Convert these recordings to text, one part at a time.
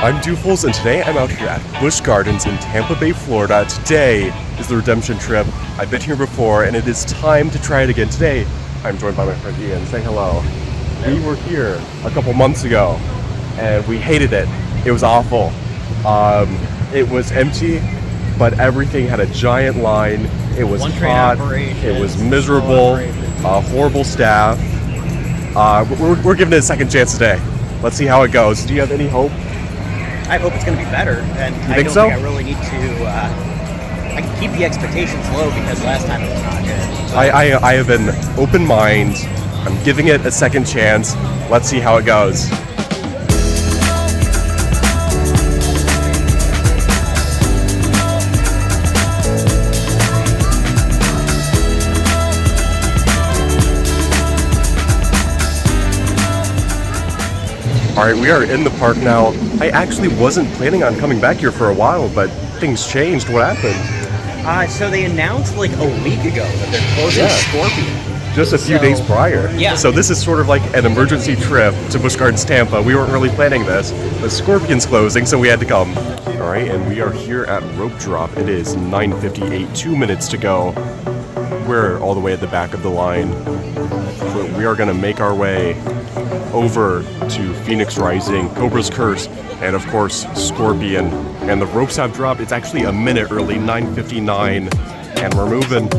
I'm Doofles, and today I'm out here at Busch Gardens in Tampa Bay, Florida. Today is the redemption trip. I've been here before, and it is time to try it again. Today, I'm joined by my friend Ian. Say hello. We were here a couple months ago, and we hated it. It was awful. It was empty, but everything had a giant line. It was hot. It was miserable. Horrible staff. We're giving it a second chance today. Let's see how it goes. Do you have any hope? I hope it's going to be better, and I don't think I really need to. I can keep the expectations low because last time it was not good. So. I have an open mind. I'm giving it a second chance. Let's see how it goes. All right, we are in the park now. I actually wasn't planning on coming back here for a while, but things changed. What happened? So they announced like a week ago that they're closing Scorpion. Just a few days prior. Yeah. So this is sort of like an emergency trip to Busch Gardens Tampa. We weren't really planning this, but Scorpion's closing, so we had to come. All right, and we are here at Rope Drop. It is 9:58, 2 minutes to go. We're all the way at the back of the line. But we are gonna make our way over to Phoenix Rising, Cobra's Curse, and of course Scorpion. And the ropes have dropped. It's actually a minute early, 9:59, and we're moving.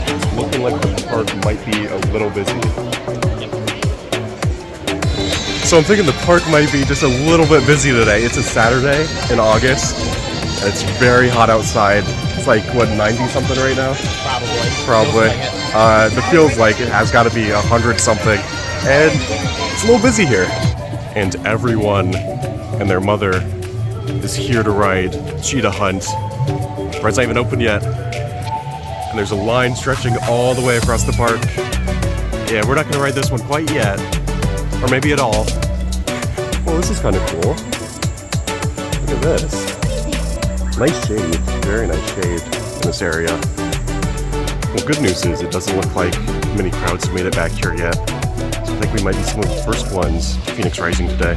It's looking like the park might be a little busy. So I'm thinking the park might be just a little bit busy today. It's a Saturday in August, and it's very hot outside. It's like, what, 90 something right now? Probably. It feels like it has got to be 100 something. And it's a little busy here. And everyone and their mother is here to ride Cheetah Hunt. Ride's not even open yet. And there's a line stretching all the way across the park. Yeah, we're not going to ride this one quite yet. Or maybe at all. Oh, this is kind of cool. Look at this. Nice shade, very nice shade in this area. Well, good news is it doesn't look like many crowds have made it back here yet. So I think we might be some of the first ones Phoenix Rising today.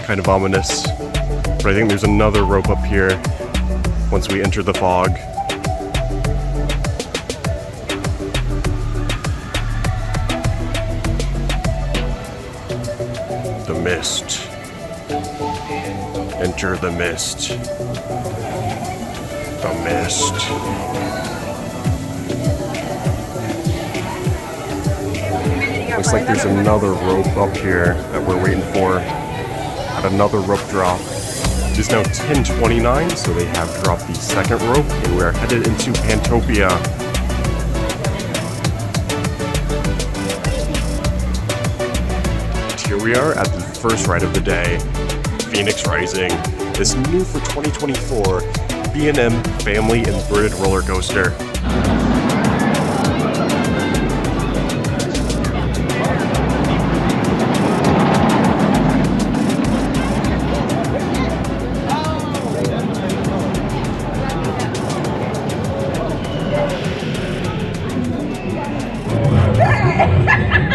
Kind of ominous, but I think there's another rope up here once we enter the fog. The mist. Enter the mist. The mist. Looks like there's another rope up here that we're waiting for at another rope drop. It is now 10:29, so they have dropped the second rope, and we are headed into Pantopia. Here we are at the first ride of the day, Phoenix Rising. This new for 2024 B&M Family Inverted Roller Coaster.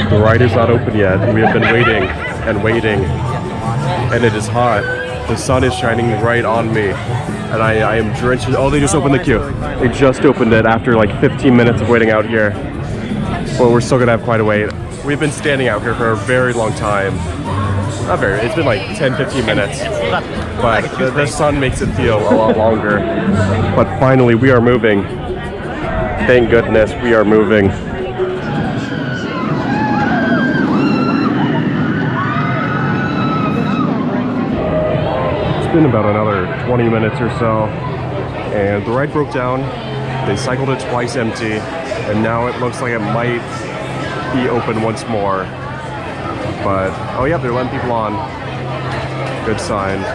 The ride is not open yet. We have been waiting and waiting, and it is hot. The sun is shining right on me, and I am drenched. Oh, they just opened the queue. They just opened it after like 15 minutes of waiting out here. But we're still gonna have quite a wait. We've been standing out here for a very long time. Not very, it's been like 10-15 minutes. But the sun makes it feel a lot longer. But finally, we are moving. Thank goodness we are moving. Been about another 20 minutes or so, and the ride broke down. They cycled it twice empty, and now it looks like it might be open once more. But oh yeah, they're letting people on. Good sign.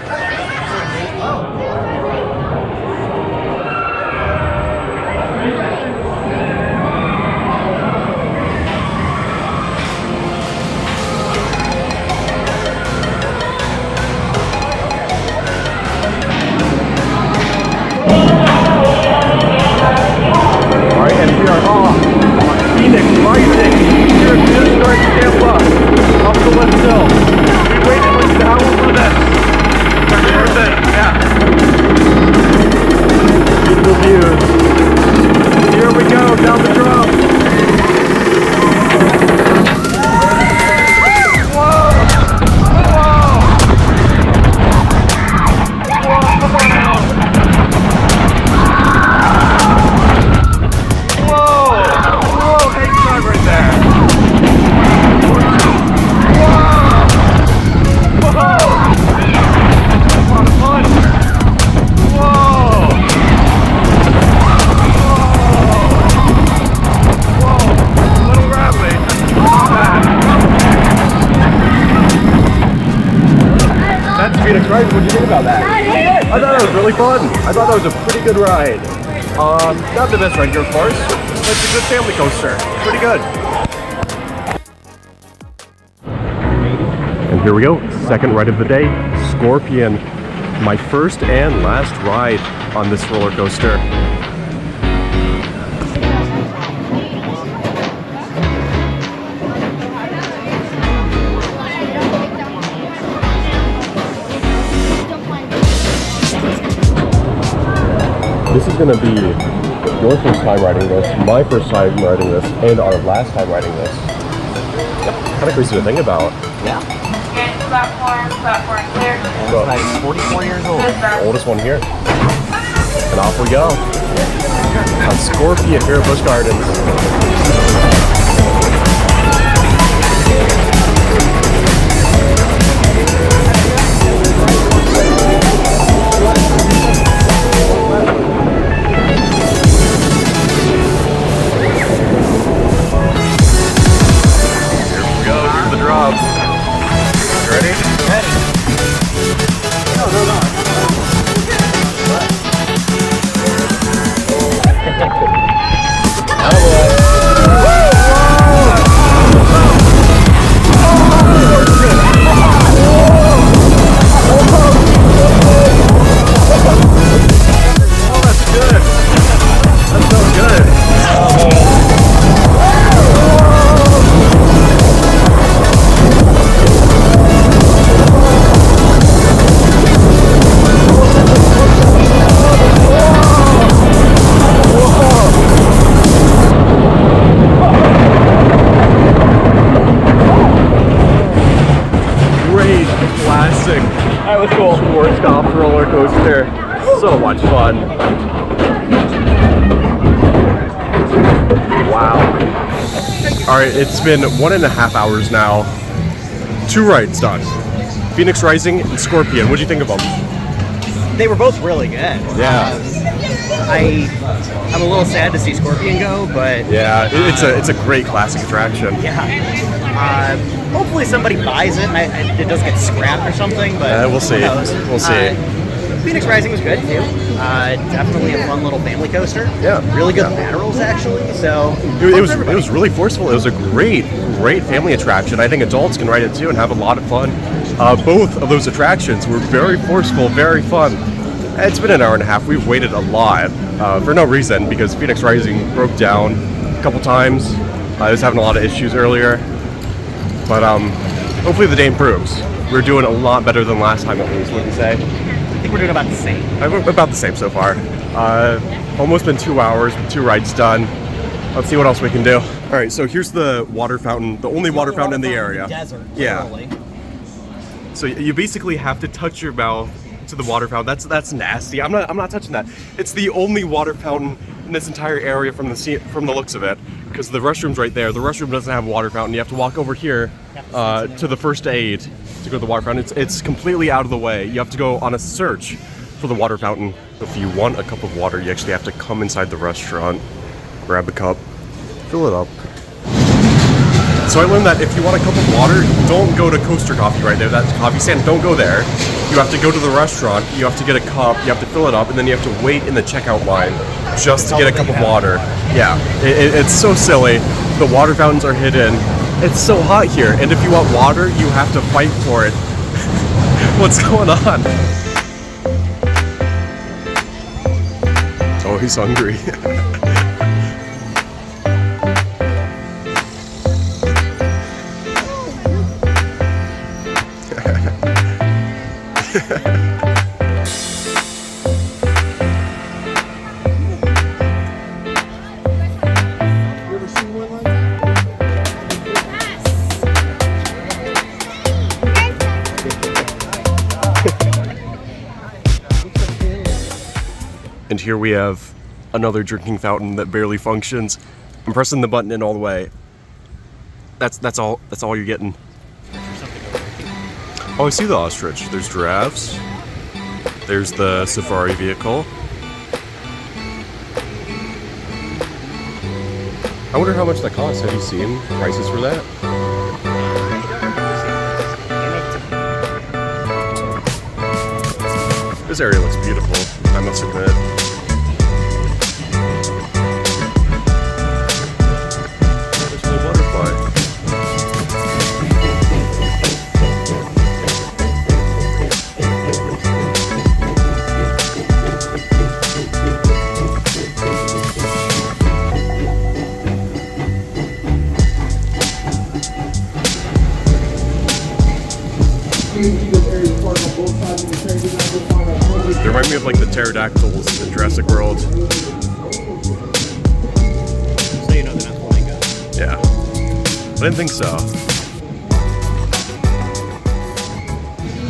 ride. What did you think about that? I thought it was really fun. I thought that was a pretty good ride. Not the best ride here, of course, but it's a good family coaster. Pretty good. And here we go. Second ride of the day, Scorpion. My first and last ride on this roller coaster. This is going to be your first time riding this, my first time riding this, and our last time riding this. Kind of crazy to think about. Yeah. Platform clear. It's 44 years old. Oldest one here. And off we go. On Scorpion here at Busch Gardens. That was cool. Schwarzkopf roller coaster. So much fun. Wow. Alright, it's been 1.5 hours now. 2 rides done. Phoenix Rising and Scorpion. What do you think of them? They were both really good. Yeah. I'm a little sad to see Scorpion go, but yeah, it's a great classic attraction. Yeah. Hopefully somebody buys it and it does get scrapped or something, but we'll see. Who knows? We'll see. Phoenix Rising was good too. Definitely a fun little family coaster. Yeah. Really good laterals actually. So it was really forceful. It was a great family attraction. I think adults can ride it too and have a lot of fun. Both of those attractions were very forceful, very fun. It's been 1.5 hours. We've waited a lot for no reason because Phoenix Rising broke down a couple times. I was having a lot of issues earlier, but hopefully the day improves. We're doing a lot better than last time at least, wouldn't you say? I think we're doing about the same. About the same so far. Almost been 2 hours with 2 rides done. Let's see what else we can do. All right, so here's the water fountain, the only water fountain in the area. Desert, yeah. literally. So you basically have to touch your mouth to the water fountain. That's nasty. I'm not touching that. It's the only water fountain in this entire area from the looks of it, because the restroom's right there. The restroom doesn't have a water fountain. You have to walk over here to the first aid to go to the water fountain. It's completely out of the way. You have to go on a search for the water fountain. If you want a cup of water, you actually have to come inside the restaurant, grab a cup, fill it up. So I learned that if you want a cup of water, don't go to Coaster Coffee right there. That's coffee stand. Don't go there. You have to go to the restaurant. You have to get a cup. You have to fill it up, and then you have to wait in the checkout line just to get a cup of water. Yeah, it's so silly. The water fountains are hidden. It's so hot here, and if you want water, you have to fight for it. What's going on? Oh, he's hungry. And here we have another drinking fountain that barely functions. I'm pressing the button in all the way. That's all you're getting. Oh, I see the ostrich. There's giraffes. There's the safari vehicle. I wonder how much that costs. Have you seen prices for that? This area looks beautiful, I must admit. There's a little butterfly. They remind me of like the pterodactyls in Jurassic World. So you know they're not flamingo. Yeah. I didn't think so.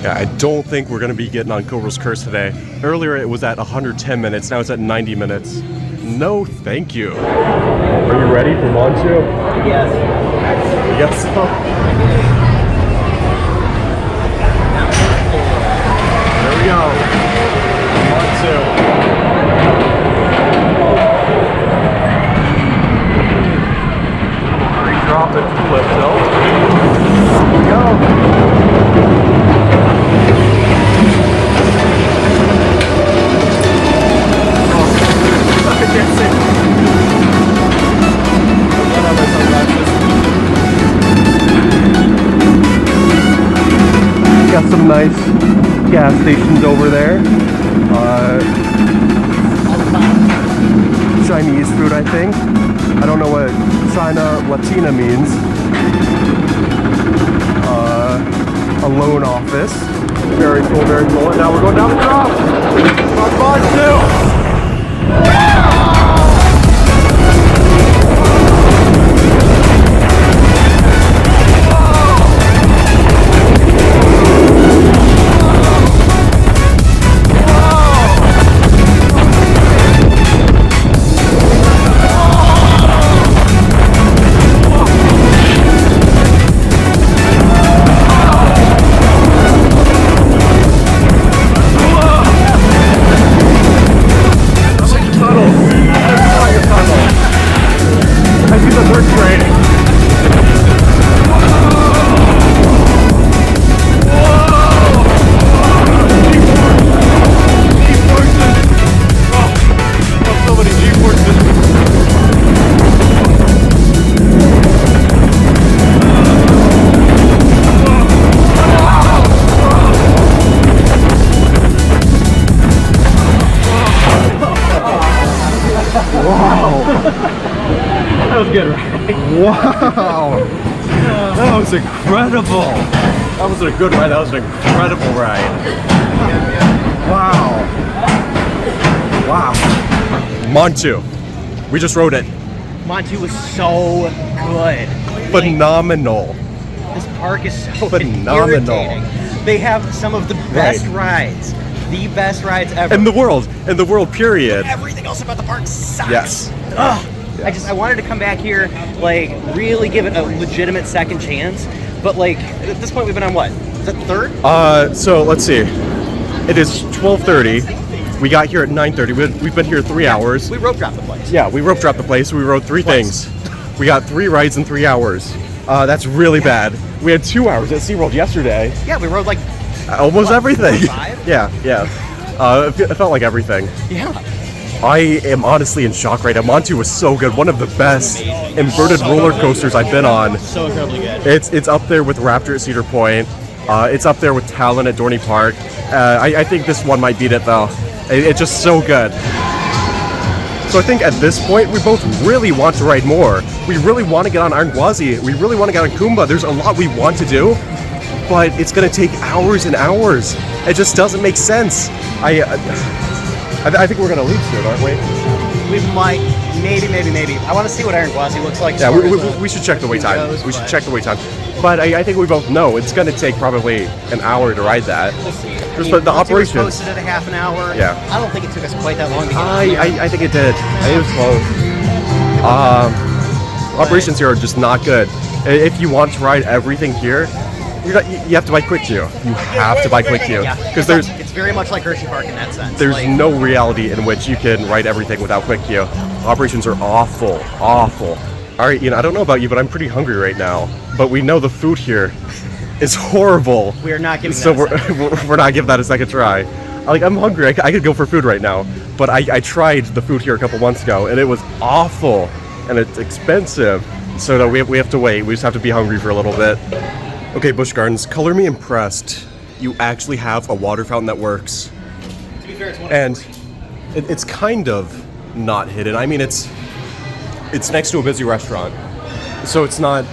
Yeah, I don't think we're gonna be getting on Cobra's Curse today. Earlier it was at 110 minutes, now it's at 90 minutes. No, thank you. Are you ready for Montu? Yes. Yes. There we go. Montu. Drop it to the lip tilt. Here we go. I can't see. I have my sunglasses. Got some nice gas stations over there. Chinese food, I think. I don't know what China Latina means. A loan office. Very cool, very cool. And now we're going down the drop. On Montu. That was good, right? Wow! That was incredible! That wasn't a good ride, that was an incredible ride. Wow! Wow. Montu. We just rode it. Montu was so good. Phenomenal. This park is so Phenomenal. irritating. They have some of the best rides. The best rides ever. In the world, period. Everything else about the park sucks. Yes. Ugh. I wanted to come back here, like, really give it a legitimate second chance. But, like, at this point, we've been on what? Is that third? So let's see. It is 12:30. We got here at 9:30. We've been here 3 hours. We rope dropped the place. Yeah, we rope dropped the place. We rode 3 things. We got 3 rides in 3 hours. That's really bad. We had 2 hours at SeaWorld yesterday. Yeah, we rode, like, almost everything. 5? Yeah. It felt like everything. Yeah. I am honestly in shock right now. Montu was so good. One of the best inverted roller coasters I've been on. So incredibly good. It's up there with Raptor at Cedar Point. It's up there with Talon at Dorney Park. I think this one might beat it though. It's just so good. So I think at this point, we both really want to ride more. We really want to get on Iron Gwazi. We really want to get on Kumba. There's a lot we want to do, but it's going to take hours and hours. It just doesn't make sense. I think we're going to leave soon, aren't we? We might, maybe. I want to see what Iron Gwazi looks like. Yeah, we should check the wait time. We should check the wait time. But I think we both know it's going to take probably an hour to ride that. We'll see. But the operations. It was posted at a half an hour. Yeah. I don't think it took us quite that long to get on here. I think it did. It was close. Operations here are just not good. If you want to ride everything here, you have to buy Quick Queue. You have to buy Quick Queue because it's very much like Hershey Park in that sense. There's like, no reality in which you can ride everything without Quick Queue. Operations are awful. All right, I don't know about you, but I'm pretty hungry right now. But we know the food here is horrible. We are not giving so that a second. we're not giving that a second try. like I'm hungry. I could go for food right now, but I tried the food here a couple months ago, and it was awful, and it's expensive. So no, we have to wait. We just have to be hungry for a little bit. Okay, Busch Gardens, color me impressed. You actually have a water fountain that works, To be fair, it's one and it's kind of not hidden. I mean, it's next to a busy restaurant, so it's not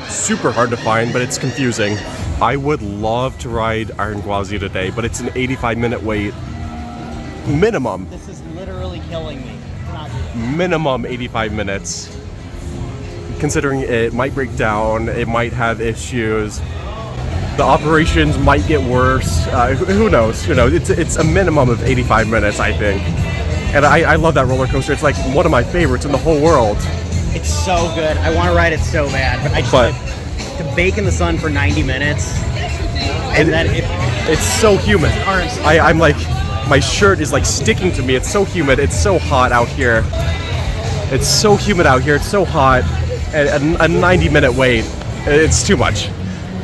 super hard to find, but it's confusing. I would love to ride Iron Gwazi today, but it's an 85-minute wait. Minimum. This is literally killing me. Not good. Minimum 85 minutes. Considering it might break down, it might have issues. The operations might get worse. Who knows? You know, it's a minimum of 85 minutes, I think. And I love that roller coaster. It's like one of my favorites in the whole world. It's so good. I want to ride it so bad, but I just to bake in the sun for 90 minutes, and then it's so humid. I'm like, my shirt is like sticking to me. It's so humid. It's so hot out here. It's so humid out here. It's so hot. And a 90-minute wait, it's too much.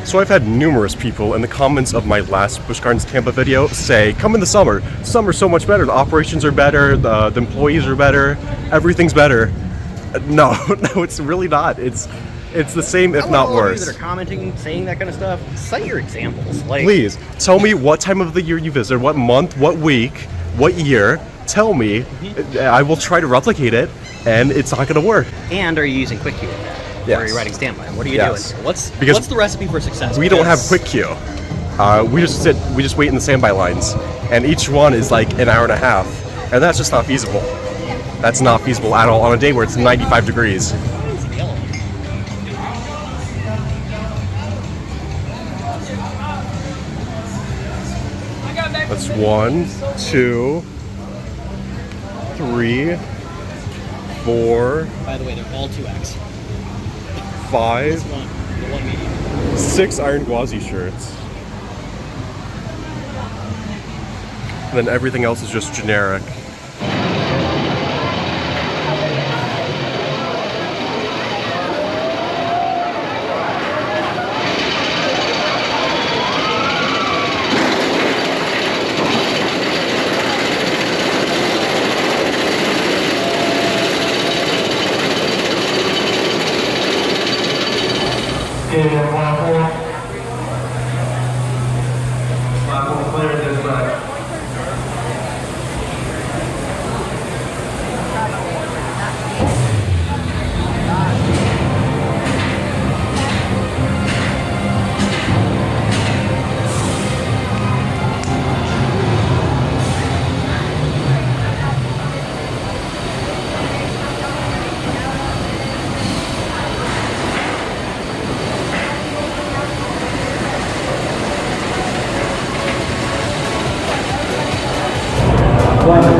So I've had numerous people in the comments of my last Busch Gardens Tampa video say, come in the summer. Summer's so much better. The operations are better. The employees are better. Everything's better. No, it's really not. It's the same, if not all worse. of you that are commenting, saying that kind of stuff, cite your examples. Like, please tell me what time of the year you visited, what month, what week, what year. Tell me. I will try to replicate it, and it's not going to work. And are you using Quick Queue? Yes. Or are you riding standby? What are you Yes. doing? What's Because the recipe for success? We don't have quick queue. We just wait in the standby lines, and each one is like an hour and a half, and that's just not feasible. That's not feasible at all on a day where it's 95 degrees. That's 1, 2, 3, 4. By the way, they're all 2X. 5, This one, the one medium. 6 Iron Gwazi shirts. And then everything else is just generic.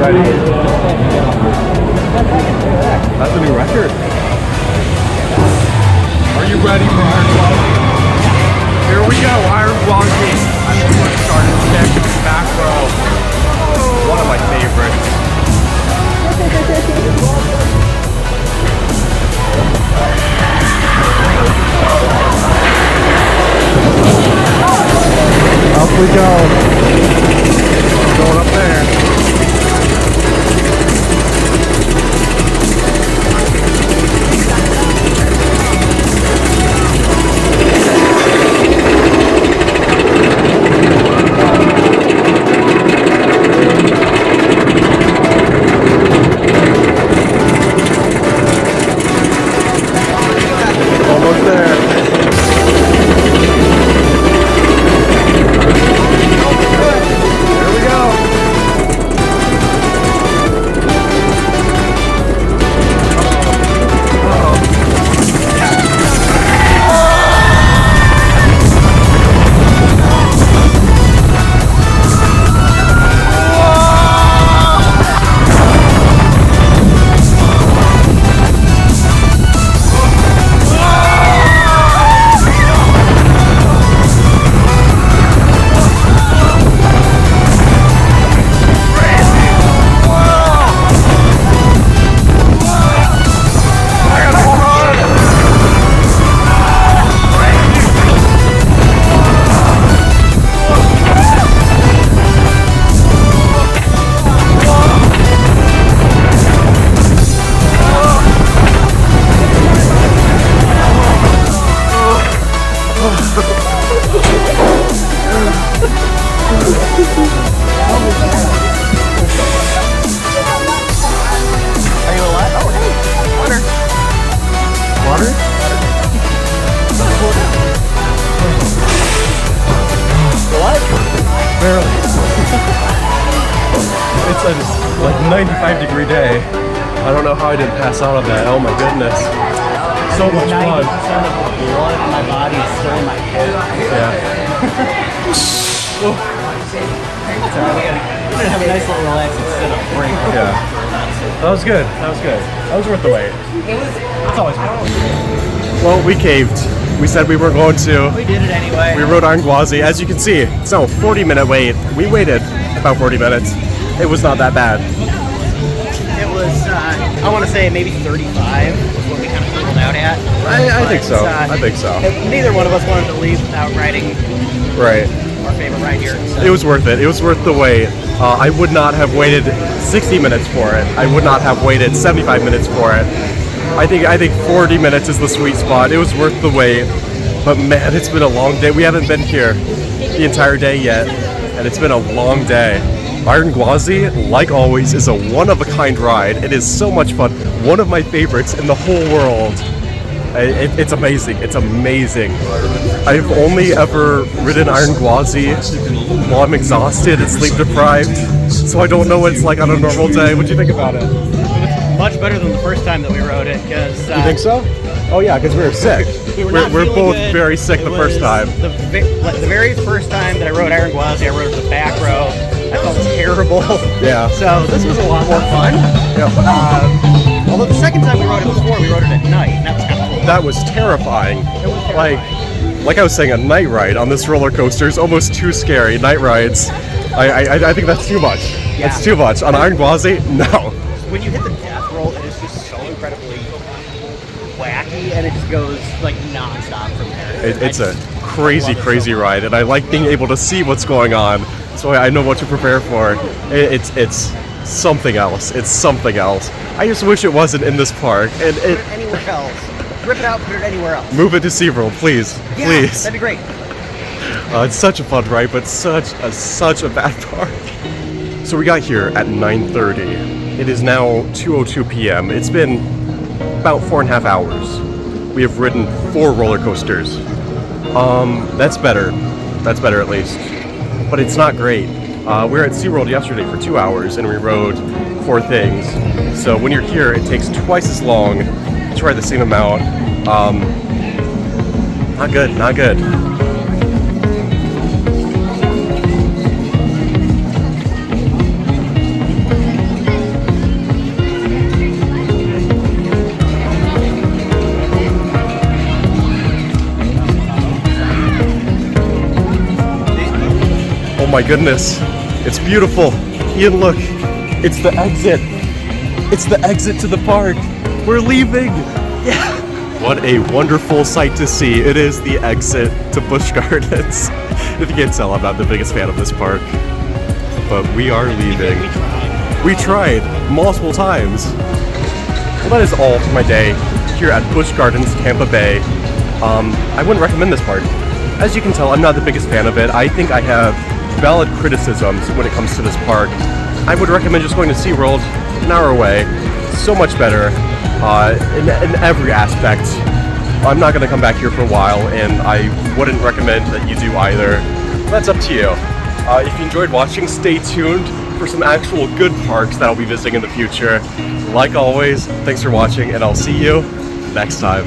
Ready? That's a new record. Are you ready for Iron Gwazi? Here we go, Iron Gwazi. I'm the Busch Gardens deck, back row. One of my favorites. Up we go. Going up there. Are you alive? Oh, hey, water. Water? What? Barely. It's a like 95-degree day. I don't know how I didn't pass out on that. Oh my goodness. So much 90% fun. of the blood in my body is still in my head. Yeah. So we're gonna have a nice little relaxing sit-up break. Yeah. That was good. That was good. That was worth the wait. It's always worth. Well, we caved. We said we were going to. We did it anyway. We rode on Gwazi. As you can see, it's now a 40-minute wait. We waited about 40 minutes. It was not that bad. It was, I want to say maybe 35 was what we kind of pulled out at. I think so. But, I think so. Neither one of us wanted to leave without riding Right. our favorite ride here. So. It was worth it. It was worth the wait. I would not have waited 60 minutes for it. I would not have waited 75 minutes for it. I think 40 minutes is the sweet spot. It was worth the wait. But man, it's been a long day. We haven't been here the entire day yet, and it's been a long day. Iron Gwazi, like always, is a one-of-a-kind ride. It is so much fun. One of my favorites in the whole world. It's amazing. It's amazing. I've only ever ridden Iron Gwazi while I'm exhausted and sleep deprived, so I don't know what it's like on a normal day. What do you think about it? It's much better than the first time that we rode it, because... You think so? Oh yeah, because we were sick. We're both good. very sick the first time. The very first time that I rode Iron Gwazi, I rode the back row. I felt terrible. Yeah. So this was a lot more fun. Yeah. Although the second time we rode it before, we rode it at night, and that was kind of cool. That was terrifying. It was terrifying. Like I was saying, a night ride on this roller coaster is almost too scary. Night rides, I think that's too much. Yeah. It's too much. On Iron Gwazi, no. When you hit the death roll, it is just so incredibly wacky, and it just goes like non-stop from there. It's a crazy ride, and I like being able to see what's going on, so I know what to prepare for. It's something else. It's something else. I just wish it wasn't in this park. And Put it anywhere else. Rip it out, put it anywhere else. move it to SeaWorld, please. Yeah, Please. that'd be great. It's such a fun ride, but such a bad park. So we got here at 9:30. It is now 2:02 p.m. It's been about 4.5 hours. We have ridden 4 roller coasters. That's better. That's better at least. But it's not great. We were at SeaWorld yesterday for 2 hours and we rode 4 things. So when you're here, it takes twice as long to ride the same amount. Not good, not good. Oh my goodness, it's beautiful. Ian, look, it's the exit. It's the exit to the park. We're leaving. Yeah. What a wonderful sight to see. It is the exit to Busch Gardens. If you can't tell, I'm not the biggest fan of this park, but we are leaving. We tried multiple times. Well, that is all for my day here at Busch Gardens Tampa Bay. I wouldn't recommend this park. As you can tell, I'm not the biggest fan of it. I think I have valid criticisms when it comes to this park. I would recommend just going to SeaWorld, an hour away. So much better in every aspect. I'm not going to come back here for a while, and I wouldn't recommend that you do either. That's up to you. If you enjoyed watching, stay tuned for some actual good parks that I'll be visiting in the future. Like always, thanks for watching, and I'll see you next time.